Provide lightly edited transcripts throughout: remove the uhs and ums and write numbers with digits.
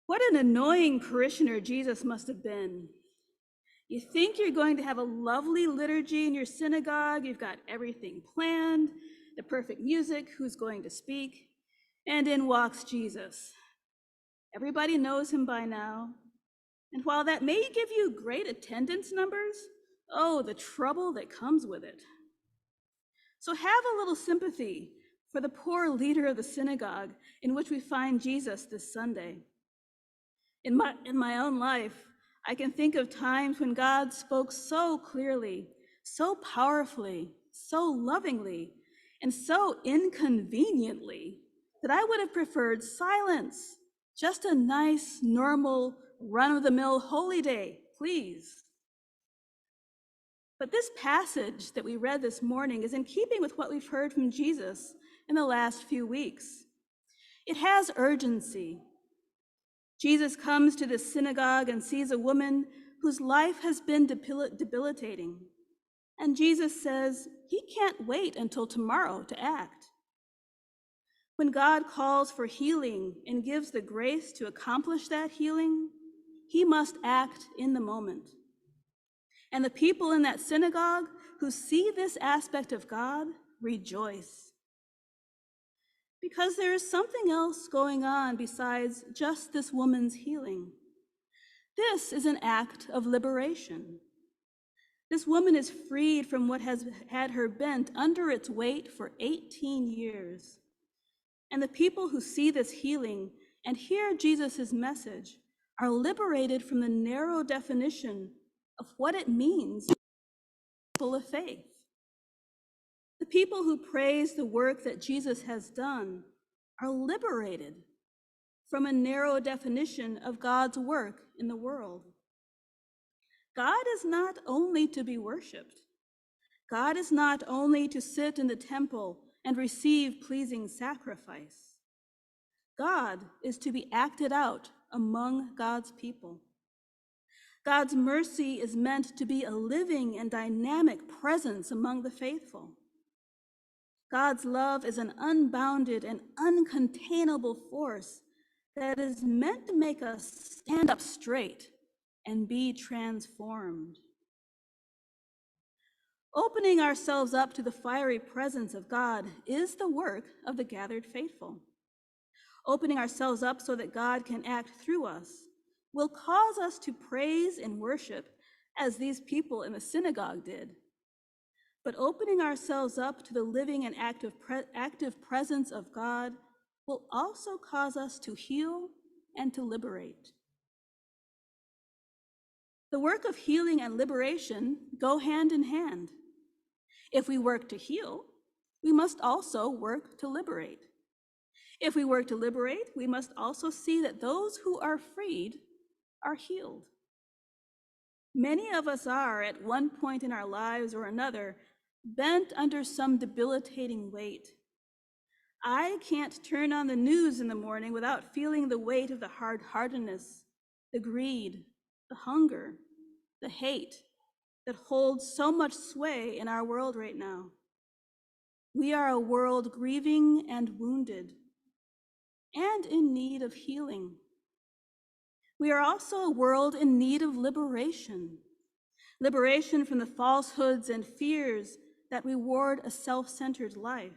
What an annoying parishioner Jesus must have been. You think you're going to have a lovely liturgy in your synagogue, you've got everything planned, the perfect music, who's going to speak, and in walks Jesus. Everybody knows him by now, and while that may give you great attendance numbers, oh, the trouble that comes with it. So have a little sympathy for the poor leader of the synagogue in which we find Jesus this Sunday. In my own life, I can think of times when God spoke so clearly, so powerfully, so lovingly, and so inconveniently that I would have preferred silence, just a nice, normal, run-of-the-mill holy day, please. But this passage that we read this morning is in keeping with what we've heard from Jesus in the last few weeks. It has urgency. Jesus comes to this synagogue and sees a woman whose life has been debilitating. And Jesus says he can't wait until tomorrow to act. When God calls for healing and gives the grace to accomplish that healing, he must act in the moment. And the people in that synagogue who see this aspect of God rejoice. Because there is something else going on besides just this woman's healing. This is an act of liberation. This woman is freed from what has had her bent under its weight for 18 years. And the people who see this healing and hear Jesus' message are liberated from the narrow definition of what it means to be full of faith. The people who praise the work that Jesus has done are liberated from a narrow definition of God's work in the world. God is not only to be worshiped. God is not only to sit in the temple and receive pleasing sacrifice. God is to be acted out among God's people. God's mercy is meant to be a living and dynamic presence among the faithful. God's love is an unbounded and uncontainable force that is meant to make us stand up straight and be transformed. Opening ourselves up to the fiery presence of God is the work of the gathered faithful. Opening ourselves up so that God can act through us will cause us to praise and worship as these people in the synagogue did. But opening ourselves up to the living and active presence of God will also cause us to heal and to liberate. The work of healing and liberation go hand in hand. If we work to heal, we must also work to liberate. If we work to liberate, we must also see that those who are freed are healed. Many of us are, at one point in our lives or another, bent under some debilitating weight. I can't turn on the news in the morning without feeling the weight of the hard-heartedness, the greed, the hunger, the hate that holds so much sway in our world right now. We are a world grieving and wounded and in need of healing. We are also a world in need of liberation. Liberation from the falsehoods and fears that reward a self-centered life.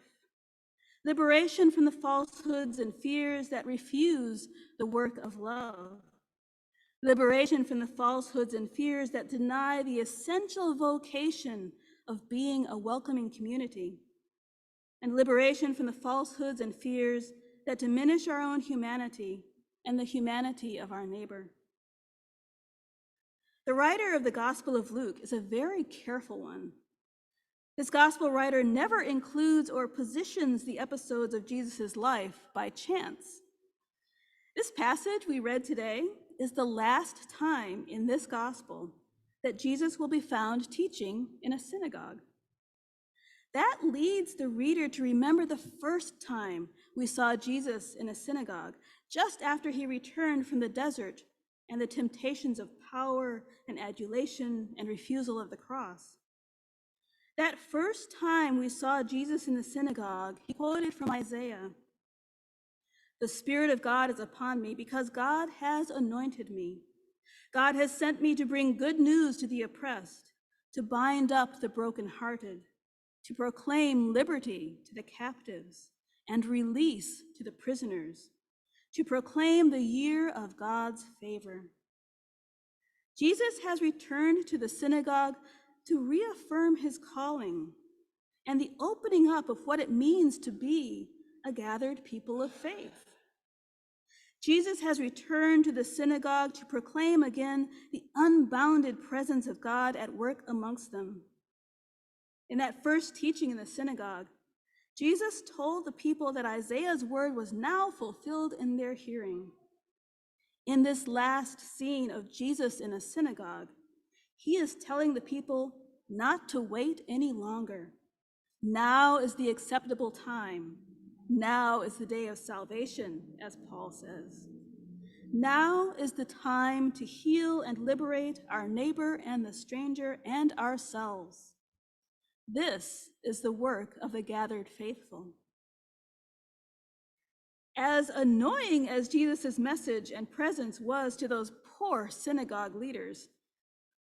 Liberation from the falsehoods and fears that refuse the work of love. Liberation from the falsehoods and fears that deny the essential vocation of being a welcoming community. And liberation from the falsehoods and fears that diminish our own humanity and the humanity of our neighbor. The writer of the Gospel of Luke is a very careful one. This gospel writer never includes or positions the episodes of Jesus' life by chance. This passage we read today is the last time in this gospel that Jesus will be found teaching in a synagogue. That leads the reader to remember the first time we saw Jesus in a synagogue, just after he returned from the desert and the temptations of power and adulation and refusal of the cross. That first time we saw Jesus in the synagogue, he quoted from Isaiah. The Spirit of God is upon me because God has anointed me. God has sent me to bring good news to the oppressed, to bind up the brokenhearted, to proclaim liberty to the captives and release to the prisoners, to proclaim the year of God's favor. Jesus has returned to the synagogue to reaffirm his calling and the opening up of what it means to be a gathered people of faith. Jesus has returned to the synagogue to proclaim again the unbounded presence of God at work amongst them. In that first teaching in the synagogue, Jesus told the people that Isaiah's word was now fulfilled in their hearing. In this last scene of Jesus in a synagogue, he is telling the people not to wait any longer. Now is the acceptable time. Now is the day of salvation, as Paul says. Now is the time to heal and liberate our neighbor and the stranger and ourselves. This is the work of the gathered faithful. As annoying as Jesus' message and presence was to those poor synagogue leaders,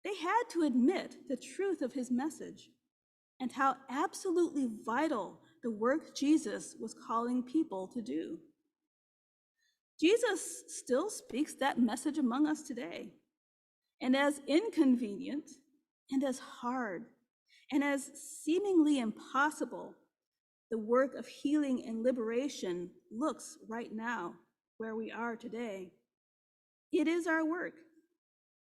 they had to admit the truth of his message and how absolutely vital the work Jesus was calling people to do. Jesus still speaks that message among us today. And as inconvenient and as hard and as seemingly impossible the work of healing and liberation looks right now where we are today, it is our work.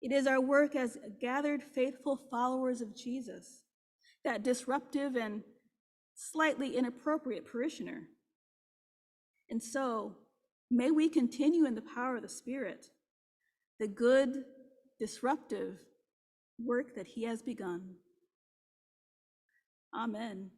It is our work as gathered faithful followers of Jesus, that disruptive and slightly inappropriate parishioner. And so, may we continue in the power of the Spirit, the good, disruptive work that he has begun. Amen.